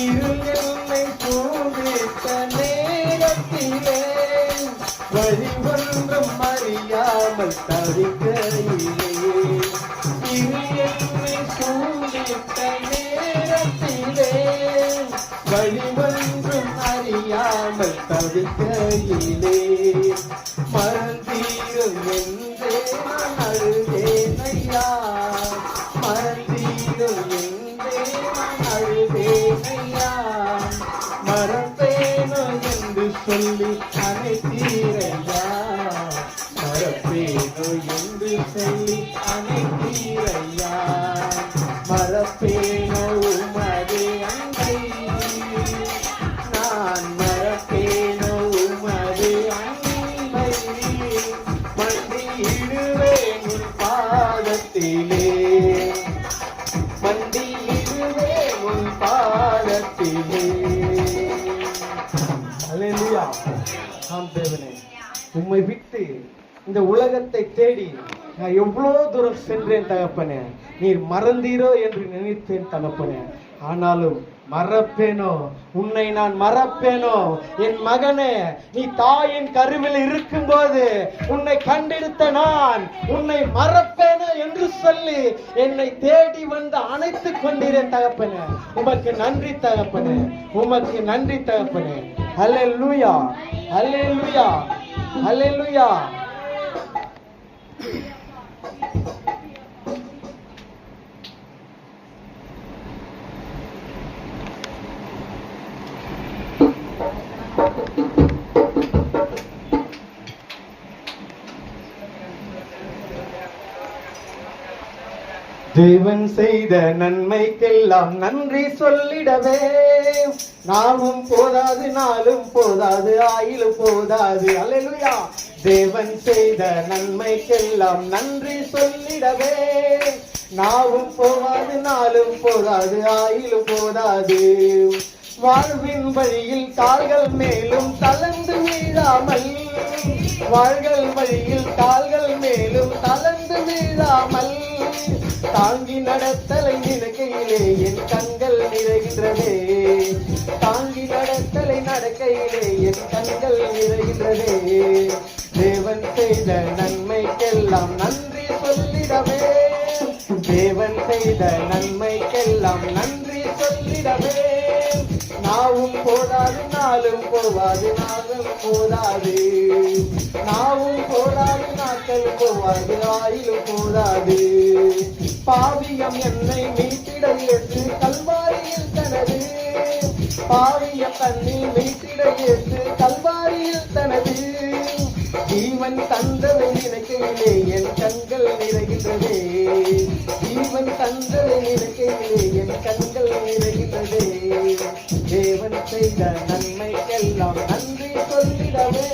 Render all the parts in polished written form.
இருள் என்னை சூழ்ந்திட்ட நேரத்திலே வழி ஒன்றும் அறியாமல் தவிக்கையிலே இருள் என்னை சூழ்ந்திட்ட நேரத்திலே வழி ஒன்றும் அறியாமல் தவிக்கையிலே மறந்தீரும் என்றே நான் அழுதேன் ஐயா, மறந்தீரும் என்றே நான் அழுதேன் ஐயா, மறப்பேனோ என்று சொல்லி அனைத்தீரையா, மறப்பேனோ என்று சொல்லி அனைத்தீரையா, மறப்பேனோ உமது அன்பை, நான் மறப்பேனோ உமது அன்பை, மண்டியிடுவேன் உன் பாதத்திலே, மண்டியிடுவேன் உன் பாதத்திலே. அல்லேலூயா. ஆம் தேவனே, உம்மை விட்டு இந்த உலகத்தை தேடி நான் எவ்வளோ தூரம் சென்றேன் தகப்பனே. நீர் மறந்தீரோ என்று நினைத்தேன் தகப்பனே. ஆனாலும் மறப்பேனோ, உன்னை நான் மறப்பேனோ? என் மகனே, நீ தாயின் கருவில் இருக்கும்போது உன்னை கண்டெடுத்த நான் உன்னை மறப்பேனோ என்று சொல்லி என்னை தேடி வந்து அணைத்துக் கொண்டீரேன் தகப்பனே. உமக்கு நன்றி தகப்பனே, உமக்கு நன்றி தகப்பனே. அல்லேலூயா, அல்லேலூயா, அல்லேலூயா. தேவன் செய்த நன்மைக்கெல்லாம் நன்றி சொல்லிடவே நாமும் போதாது, நாளும் போதாது, ஆயிலும் போதாது. அல்லேலூயா. தேவன் செய்த நன்மைக்கெல்லாம் நன்றி சொல்லிடவே நாவும் போகாது, நாளும் போதாது, ஆயிலும் போதாது. வாழ்வின் வழியில் கால்கள் மேலும் தளர்ந்து வீழாமல், வாழ்கள் வழியில் கால்கள் மேலும் தளர்ந்து வீழாமல், தாங்கி நடத்தலை நினைக்கையிலே என் கண்கள் நிறைகின்றதே, தாங்கி நடத்தலை நடக்கையிலே என் கண்கள் நிறைகின்றதே. தேவன் செய்த நன்மைக்கெல்லாம் நன்றி சொல்லிடவே, தேவன் செய்த நன்மைக்கெல்லாம் நன்றி சொல்லிடவே நாவும் போதாது, நாளும் போவாது, நாளும் போதாது, நாவும் போதாது, நாட்கள் போவாது, ஆயிலும் போதாது. பாவியம் என்னை மீட்டிட இயேசு கல்வாரியில் தனது, பாவியம் தன்னை மீட்டிட இயேசு கல்வாரியில் தனது, ஜீவன் தந்தவை நினைக்கையிலே என் கண்கள் நிறைகின்றதே, ஜீவன் தந்தவை நினைக்கையிலே என் கண்கள் நிறைகின்றதே. தேவன் செய்த நன்மைக்கெல்லாம் நன்றி சொல்லிடவே,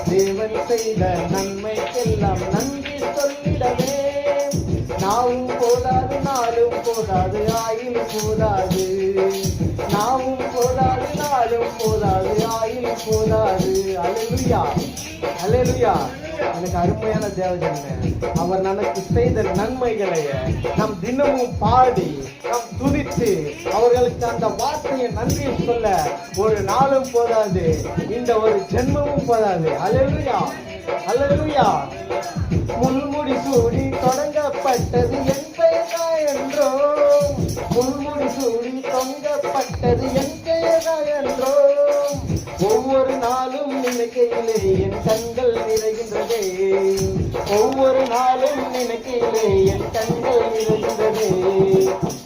தேவன் செய்த நன்மைக்கெல்லாம் நன்றி சொல்லிடவே நாவும் போதாது, நாளும் போதாது, ஆயிலும் போதாது, நாவும் போதாது, நாளும் போதாது, ஆயிலும் போதாது. அல்லேலூயா, அல்லேலூயா. எனக்கு அருமையான தேவஜனமே, அவர் நமக்கு செய்த நன்மைகளை நாம் தினமும் பாடி நாம் துதித்து அவர்களுக்கு அந்த வார்த்தையை நன்றி சொல்ல ஒரு நாளும் போதாது, இந்த ஒரு ஜென்மமும் போதாது. அல்லேலூயா, அல்லேலூயா. முள்முடி சூடி தொடங்கப்பட்டது என் பெயரா என்றோ, முள்முடி சூடி தொங்கப்பட்டது என் பெயரா என்றோ, ஒவ்வொரு நாளும் நினைக்கையிலே என் கண்கள் நிறைகின்றதே, ஒவ்வொரு நாளும் நினைக்கையிலே என் கண்கள் நிறைகின்றதே.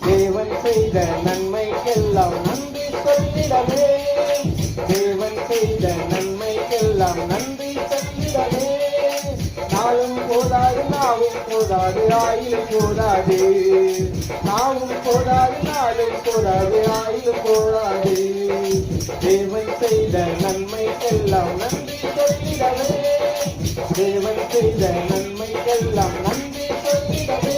தேவன் செய்த நன்மைக்கெல்லாம் நன்றி சொல்லிடவே, தேவன் செய்த நன்மைக்கெல்லாம் நன்றி சொல்லிடவே நாளும் போதாது, நாவும் போதாது, ஆயிலும் போதாது, நாவும் போதாது, நாளும் போதாது, ஆயிலும் போதாது. தேவன் செய்த நன்மைக்கெல்லாம் நன்றி சொல்லிடவே, தேவன் செய்த நன்மைக்கெல்லாம் நன்றி சொல்லிடவே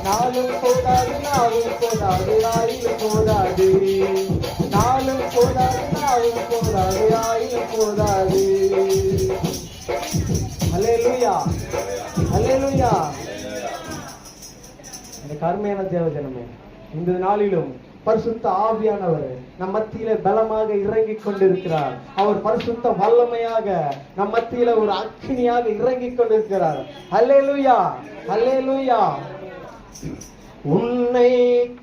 நாளும் போதாது, நாவும் போதாது, ஆயிலும் போதாது, நாளும் போதாது, நாவும் போதாது, ஆயிலும் போதாது. அல்லேலூயா, அல்லேலூயா. எனக்கு அருமையான தேவஜனமே, இந்த நாளிலும் பரிசுத்த ஆவியானவர் நம் மத்தியில பலமாக இறங்கிக் கொண்டிருக்கிறார். அவர் பரிசுத்த வல்லமையாக நம் மத்தியில ஒரு அக்கினியாக இறங்கிக் கொண்டிருக்கிறார். அல்லேலூயா, அல்லேலூயா. உன்னை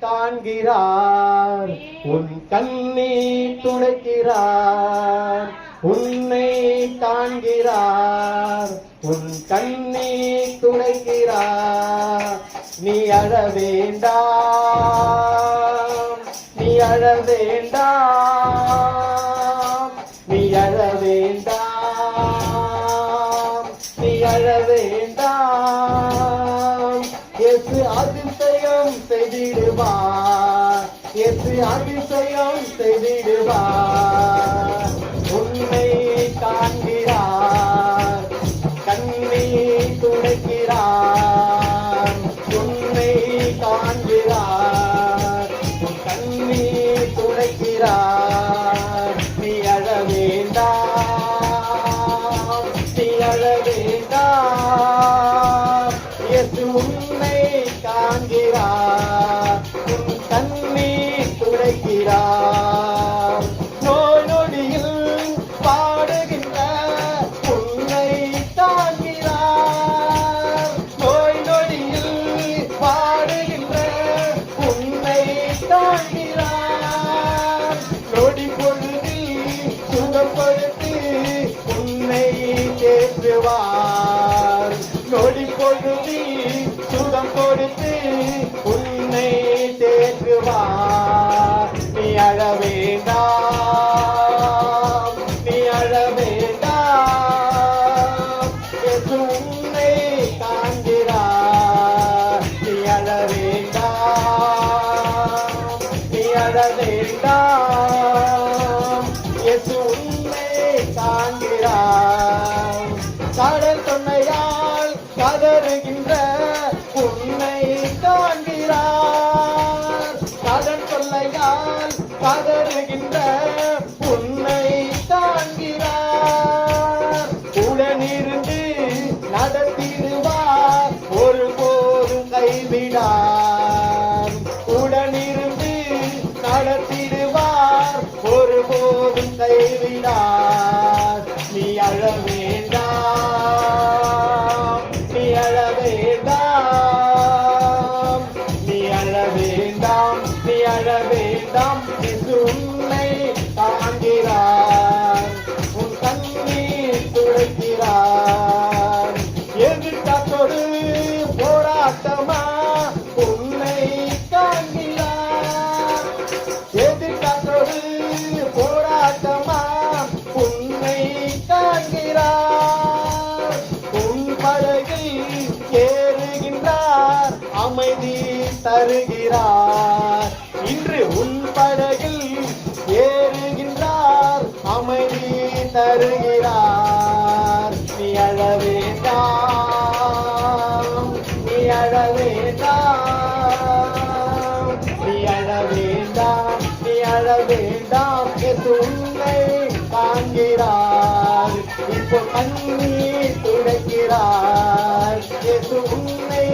காண்கிறார், உன் கண்ணீர் துடைக்கிறார். உன்னை காண்கிறார், உன் கண்ணீர் துடைக்கிறார். நீ அழ வேண்டாம், நீ அழ வேண்டாம், நீ அழ வேண்டாம், நீ அழ வேண்டாம். இயேசு அதிசயம் செய்திடுவார், இயேசு அதிசயம் செய்திடுவார். உன்னை காண்கிறார், கண்ணீர் துடைக்கிறார். உன்னை காண்கிறார், உன் கண்ணீர் துடைக்கிறார். நீ அழ வேண்டாம், நீ அழ வேண்டாம். இயேசு உன்னை காண்கிறார், உன் கண்ணீர் துடைக்கிறார். நோய் நொடியில் பாடுகின்ற உன்னை காண்கிறார். நோய் நொடியில் பாடுகின்ற உன்னை காண்கிறார். நொடி பொழுதில் சுகப்படுத்தி உன்னை தேற்றுவார். நொடி பொழுதில் சுகம் கொடுத்து உன்னை தேற்றுவார். நீ அழ வேண்டாம், நீ அழ வேண்டாம். இயேசு உன்னை காண்கிறார். நீ அழ வேண்டாம், நீ அழ வேண்டாம். இயேசு உன்னை காண்கிறார். கடல் தொன்னையால் கதறுகின்ற உன்னை காண்கிறார். கடல் தொல்லையால் கதறுகின்ற உன்னை காண்கிறார். உடனிருந்து நடத்திடுவார், ஒருபோதும் கைவிடார். உடனிருந்து நடத்திடுவார், ஒருபோதும் கைவிடார். நீ அழ வேண்டாம், நீ அழ வேண்டாம், நீ அழ வேண்டாம், நீ அழ வேண்டாம். இயேசு உன்னை காண்கிறார், உன் கண்ணீர் துடைக்கிறார். எதிர்காத்தோடு போராட்டமா உன்னை காண்கிறார். எதிர்காத்தோடு போராட்டமா உன்னை காண்கிறார். உன் படகில் ஏறுகின்றார், அமைதி தருகிறார். இன்று உன் படகில் ஏறுகின்றார், அமைதி தருகிறார். நீ அழ வேண்டாம், நீ அழ வேண்டாம், நீ அழ வேண்டாம், நீ அழ வேண்டாம். இயேசு உன்னை காண்கிறார், இப்போ கண்ணீர் துடைக்கிறார். இயேசு உன்னை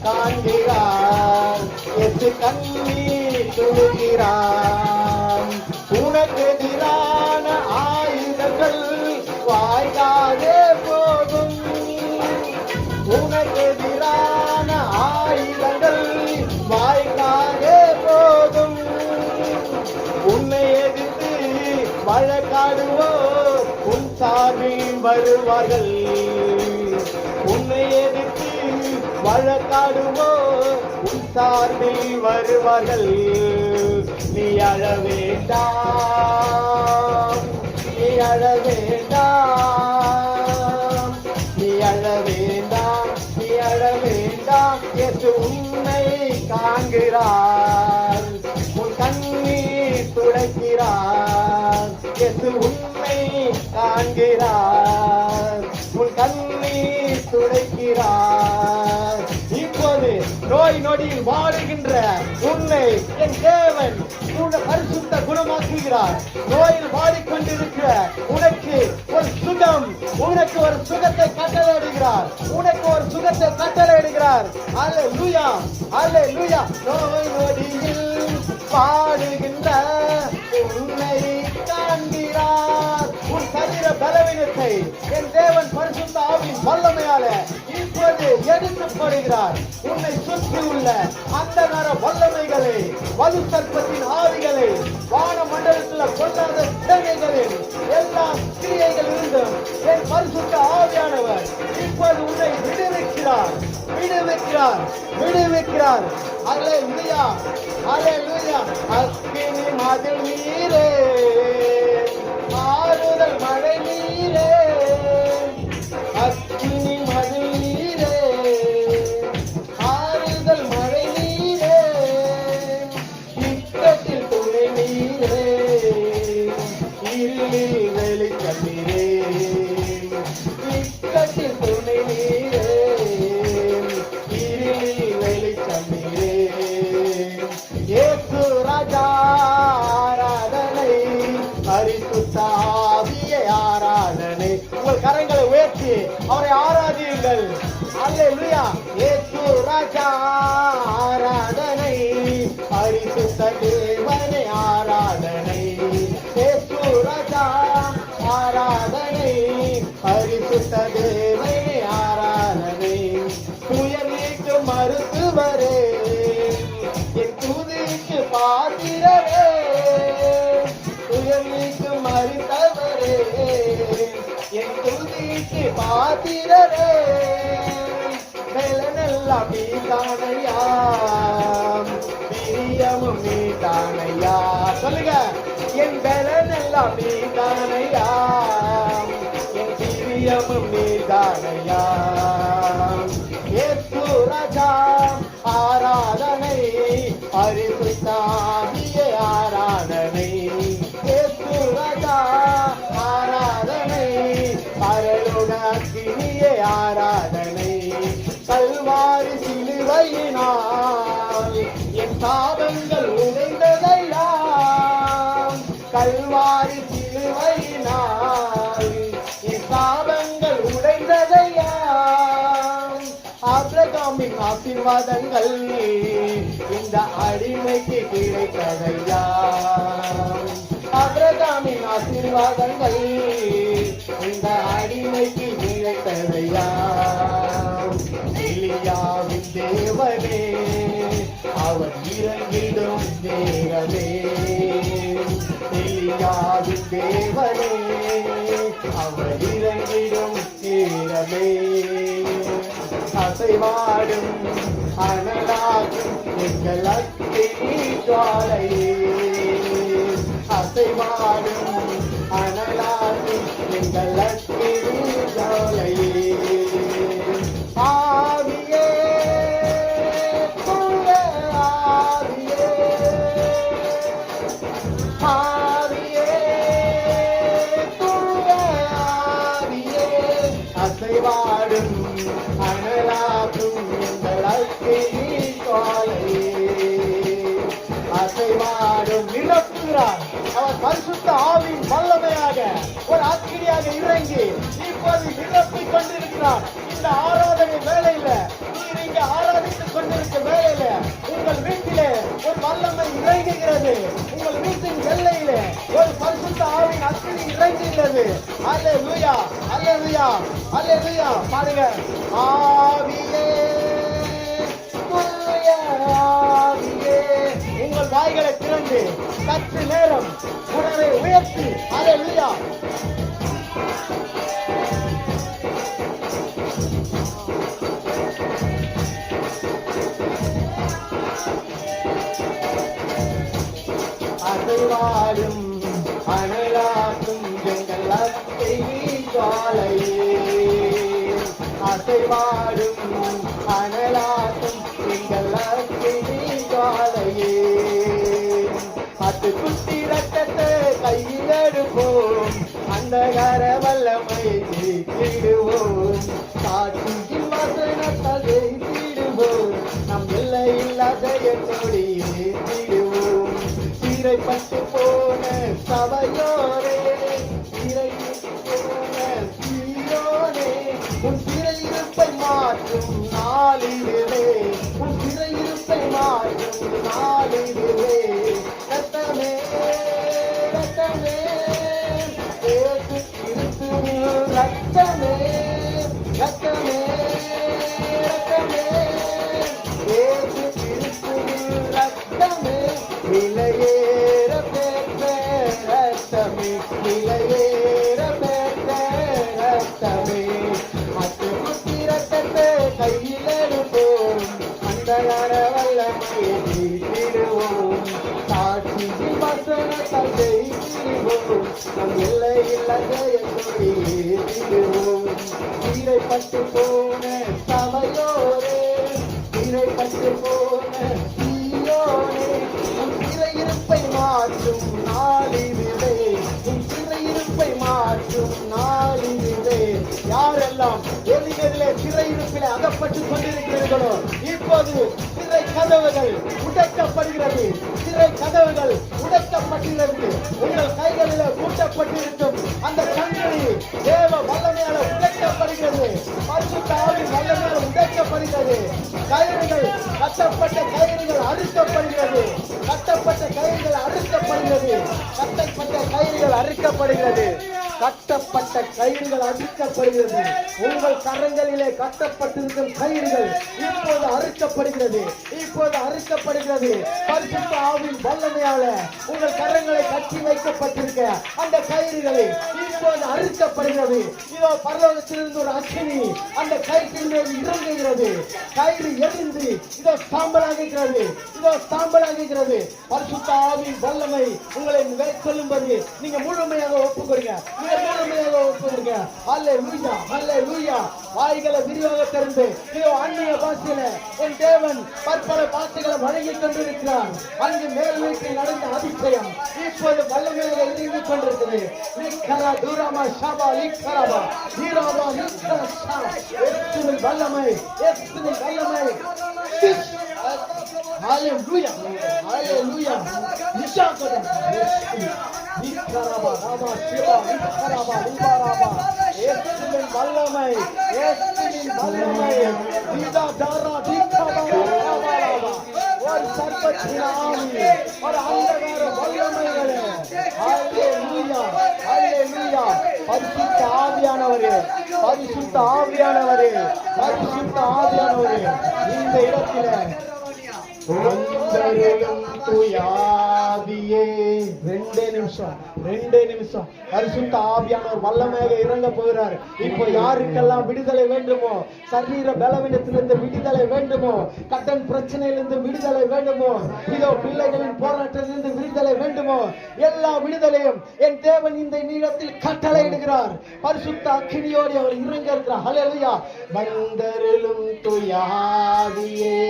காண்கிறார், இயேசு கண்ணீர் துடைக்கிறார். உனக்கு எதிரான ஆயுதங்கள் வாய்க்காதே போகும். உனக்கு எதிரான ஆயுதங்கள் வாய்க்காதே போகும். உன்னை எதிர்த்து வழக்காடுவோர் உன் சார்பில் வருவார்கள். உன்னை எதிர்த்து வழக்காடுவோர் உன் சார்பில் வருவார்கள். நீ அழ வேண்டாம், நீ அழ வேண்டாம், நீ அழ வேண்டாம், நீ அழ வேண்டாம். இயேசு உன்னை காண்கிறார், உன் கண்ணீர் துடைக்கிறார். இயேசு உன்னை காண்கிறார், உன் கண்ணீர் துடைக்கிறார். இப்போது நோய் நொடியில் வாடுகின்ற உன்னை என் தேவன் பரிசுத்த குணமாக்குகிறார். நோயில் வாடிக்கொண்டிருக்கிற உனக்கு ஒரு சுகம், உனக்கு ஒரு சுகத்தை கட்டளையிடுகிறார், உனக்கு ஒரு சுகத்தை கட்டளையிடுகிறார். அல்லேலூயா, அல்லேலூயா. நோய் நொடியில் பாடுகின்ற உன்னை காண்கிறார். உன் சரீர பலவீனத்தை என் தேவன் பரிசுத்த ஆவியின் வல்லமையால இப்போது எடுத்து போடுகிறார். உன்னை சுற்றி உள்ள அந்தகார வல்லமைகளை, வலு சர்ப்பத்தின் ஆவிகளை, வான மண்டலத்தில் கொண்டாத சேனைகளின் எல்லா கிரியைகள் இருந்தும் என் பரிசுத்த ஆவியானவர் இப்போது உன்னை விடுவிக்கிறார், விடுவிக்கிறார், விடுவிக்கிறார். அல்லேலூயா, அல்லேலூயா. அக்கினி மதில் நீரே, ஆறுதல் மழை நீரே, அக்கினி மதில் நீரே, ஆறுதல் மழை நீரே, இக்கட்டில் துணை நீரே, இருளில் வெளிச்சம் நீரே, இக்கட்டில் துணை நீரே, இருளில் வெளிச்சம் நீரே. இயேசு ராஜா ஆராதனை, பரிசுத்த ஆவியே ஆராதனை. உங்கள் கரங்களை உயர்த்தி அவரை ஆராதியுங்கள். அல்லேலூயா. இயேசு ராஜா ஆராதனை, பரிசுத்த தேவனே ஆராதனை. இயேசு ராஜா ஆராதனை, பரிசுத்த தேவனே ஆராதனை. துயர் நீக்கும் மருத்துவரே, என் துதிக்கு பாத்திரரே, துயர் நீக்கும் மறித்தவரே, என் துதிக்கு பாத்திரரே. பலனெல்லாம் நீதானையா, பிரியமும் நீதானையா. சொல்லுங்க. என் பலனெல்லாம் நீதானையா, என் பிரியமும் நீதானையா. இயேசு ராஜா ஆராதனை, பரிசுத்த ஆவியே ஆராதனை. இயேசு ராஜா ஆராதனை, பரலோக அக்கினியே ஆராதனை. கல்வாரி சிலுவையினால் என் பாவங்கள் உடைந்ததையாம், கல்வாரி சிலுவையினால் என் பாவங்கள் உடைந்ததையாம். ஆபிரகாமின் ஆசீர்வாதங்கள் இந்த அடிமைக்கு கிடைத்ததையாம், ஆபிரகாமின் ஆசீர்வாதங்கள் இந்த அடிமைக்கு கிடைத்ததையாம். எலியாவின் தேவனே, அவர் இறங்கிடும் நேரமே, எலியாவின் தேவனே, அவர் இறங்கிடும் நேரமே. அசைவாடும் அனலாகும் எங்கள் அக்கினி ஜுவாலையே, அசைவாடும் அனலாகும் எங்கள் அக்கினி ஜுவாலையே. ஆவியே, தூய ஆவியே, ஆவியே, தூய ஆவியே, அசைவாடும் அனலாகும் எங்கள் அக்கினி ஜுவாலையே. அசைவாடும் நிரப்புகிறார். அவர் பரிசுத்த ஆவியின் வல்லமையாக ஒரு அக்கினியாக இறங்கி இப்போது நிரப்பிக் கொண்டிருக்கிறார். இந்த ஆராதனை வேலையில, நீர் இங்க ஆராதித்துக் கொண்டிருக்கும் வேலையில உங்கள் வீட்டிலே ஒரு வல்லமை இறங்குகிறது. உங்கள் வீட்டின் எல்லையிலே ஒரு பரிசுத்த ஆவியின் அக்கினி இறங்குகிறது. அல்லேலூயா, அல்லேலூயா, அல்லேலூயா. பாருங்க. ஆவியே, தூய ஆவியே. உங்கள் வாய்களை திறந்து சற்று நேரம் உடலை உயர்த்தி அல்லேலூயா. அசைவாடும் அனலாக்கும் எங்கள் அக்கினி ஜுவாலையே, அசைவாடும் அனலாக்கும் எங்கள் அக்கினி ஜுவாலையே. பத்து குட்டி ரத்தத்தை கையில் எடுப்போம், அந்தகார வல்லமை ஜெயித்திடுவோம், சாட்சியின் வசனத்தை ஜெயித்திடுவோம், நம் எல்லை இல்லாத என்னோடு ஏற்றிடுவோம். சிறைப்பட்டு போன சபையோரே, சிறைப்பட்டு போன சீயோனே, உன் சிறையிருப்பை மாற்றும் நாளிலே, உன் சிறையிருப்பை இருப்பை மாற்றும் நாளிலே. ரத்தமே ரத்தமே இயேசு கிறிஸ்துவின் ரத்தமே ரத்தமே ரத்தமே இயேசு கிறிஸ்துவின் ரத்தமே விலையேற பெற்ற ரத்தமே விலையேற பெற்ற ரத்தமே. மற்ற குத்தி ரத்தத்தை கையில் எடுப்போம் அந்தகார வல்லமையை வீட்டிடுவோம். சாட்சியின் வசனத்தால் ஜெயித்திடுவோம் நம் எல்லையில்லா ஜெயத்தொடி ஏற்றிடுவோம். சீரைப்பட்டு போன சபையோரே சீரைப்பட்டு போன சீயோனே உன் சிறையிருப்பை மாற்றும் நாளிலே உன் சிறையிருப்பை மாற்றும் நாளிலே. யாரெல்லாம் எதிரிலே சிறையிருப்பிலே அகப்பட்டுக் கொண்டிருக்கிறீர்களோ இப்போது சிறை கதவுகள் உடைக்கப்படுகிறது. சிறை கதவுகள் உடைக்கப்படுகிறது. உங்கள் கைகளில் பூட்டப்பட்டிருக்கும் அந்த கண்களி தேவ வல்லமையால உடைக்கப்படுகிறது. பரிசுத்த ஆவி வல்லமையால உடைக்கப்படுகிறது. கயிறுகள் கட்டப்பட்ட கயிறுகள் அறுக்கப்படுகிறது. கட்டப்பட்ட கயிறுகள் அறுக்கப்படுகிறது. கட்டப்பட்ட கயிறுகள் அறுக்கப்படுகிறது. கட்டப்பட்ட கயிறுகள் அறுக்கப்படுகிறது. உங்கள் கரங்களிலே கட்டப்பட்டிருக்கும் கயிறுகள் இப்போது அறுக்கப்படுகிறது. இப்போது அறுக்கப்படுகிறது. பரிசுத்த ஆவியின் வல்லமையால உங்கள் கரங்களை கட்டி வைக்கப்பட்டிருக்க அந்த கயிறுகளை இப்போது அறுக்கப்படுகிறது. இதோ பரலோகத்திலிருந்து ஒரு அக்கினி அந்த கயிற்றின் மீது இறங்குகிறது. கயிறு எரிந்து இதோ சாம்பலாகிறது. இதோ சாம்பலாகிறது. பரிசுத்த ஆவியின் வல்லமை உங்களை மேற்கொள்ளும்படி நீங்க முழுமையாக ஒப்புக்கொடுங்க. முழுமையாக ஒப்புக்கொடுங்க. அல்லேலூயா அல்லேலூயா. வாய்களை விரிவாக திறந்து இதோ அந்நிய பாஷையில என் தேவன் பற்பல பாஷைகளை வழங்கிக் கொண்டிருக்கிறார். அங்கு மேல் வீட்டில் நடந்த அதிசயம் இப்போது வல்லமையாக இறங்கிக் கொண்டிருக்கிறது. தூரமா ஷாபா லிக்கரபா தீராபா லிக்கரஷா எஸ்துவின் வல்லமை எஸ்துவின் வல்லமை. Hallelujah. Hallelujah. Nishakada. Nikaraba, Rama, Shiva, Nikaraba, Nikaraba. Esmin Ballamai, Esmin Ballamai. Dida Dara, Dikaba, Rama. और सर्वज्ञानी और अंधकार வல்லமைகளே. ஹalleluya ஹalleluya. பரிசுத்த ஆவியானவரே பரிசுத்த ஆவியானவரே பரிசுத்த ஆவியானவரே இந்த இடத்திலே ரெண்டே நிமிஷம் பரிசுத்த ஆவியானவர் வல்லமையாக இறங்க போகிறார். இப்போ யாருக்கெல்லாம் விடுதலை வேண்டுமோ, சரீர பலவீனத்திலிருந்து விடுதலை வேண்டுமோ, கடன் பிரச்சனையிலிருந்து விடுதலை வேண்டுமோ, இதோ பிள்ளைகளின் போராட்டத்திலிருந்து விடுதலை வேண்டுமோ, எல்லா விடுதலையும் என் தேவன் இந்த நீளத்தில் கட்டளையிடுகிறார். பரிசுத்த அக்கினியோடு அவர் இறங்க இருக்கிறார். ஹல்லேலூயா. வந்தருளும் துயாவியே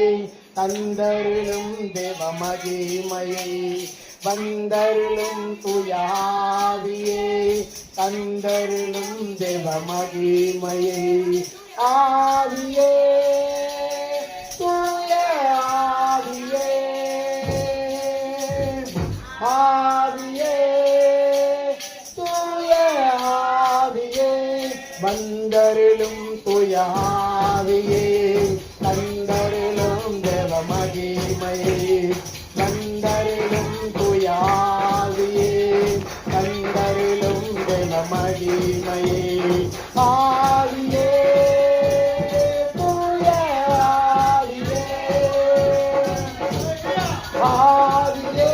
தந்தருளும் தேவ மகிமையை வந்தருளும் துயாவியே தந்தருளும் தேவ மகிமையை. ஆவியே தூய ஆவியே ஆவியே தூய ஆவியே வந்தருளும் துயாவியே தந்தருளும் தேவ மகிமையை தந்தருளும் துயாவியே தந்தருளும் தேவ மகிமையை. ஆவியே தூய ஆவியே ஆவியே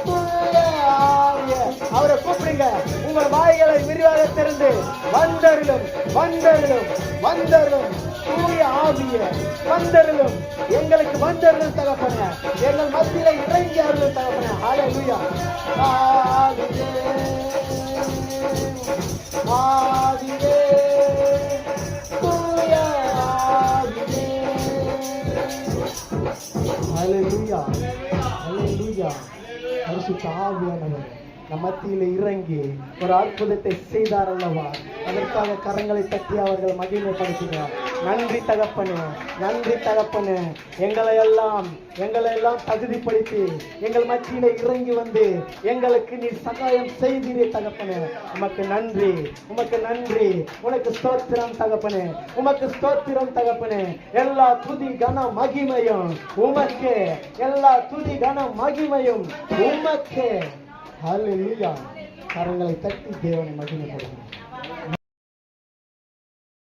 தூய ஆவியே. அவரை கூப்பிடுங்க. உங்கள் வாய்களை விரிவாக திறந்து வந்தருளும் வந்தருளும் வந்தருளும் தூய ஆவிய வந்தருளும் எங்களுக்கு வந்தருளும் தகப்பன எங்கள் மத்தியில இறங்கி அருளும் தகப்பன. ஹல்லேலூயா. ஆவியே ஆவியே தூய ஆவியே. ஹல்லேலூயா ஹல்லேலூயா. பரிசுத்த ஆவியானவர் நம் மத்தியில் இறங்கி ஒரு அற்புதத்தை செய்தார் அல்லவா? அதற்காக கரங்களை தட்டி அவர்கள் மகிமைப்படுத்தினார். நன்றி தகப்பனே, நன்றி தகப்பனே. எங்களை எல்லாம் தகுதிப்படுத்தி எங்கள் மத்தியில இறங்கி வந்து எங்களுக்கு நீ சகாயம் செய்தீரே தகப்பனே. உமக்கு நன்றி, உமக்கு நன்றி. உனக்கு ஸ்தோத்திரம் தகப்பனே, உமக்கு ஸ்தோத்திரம் தகப்பனே. எல்லா துதி கன மகிமையும் உமக்கே, எல்லா துதி கன மகிமையும் உமக்கே. ஹல்லேலூயா. கரங்களை தட்டி தேவனை மகிமைப்படுத்தும்.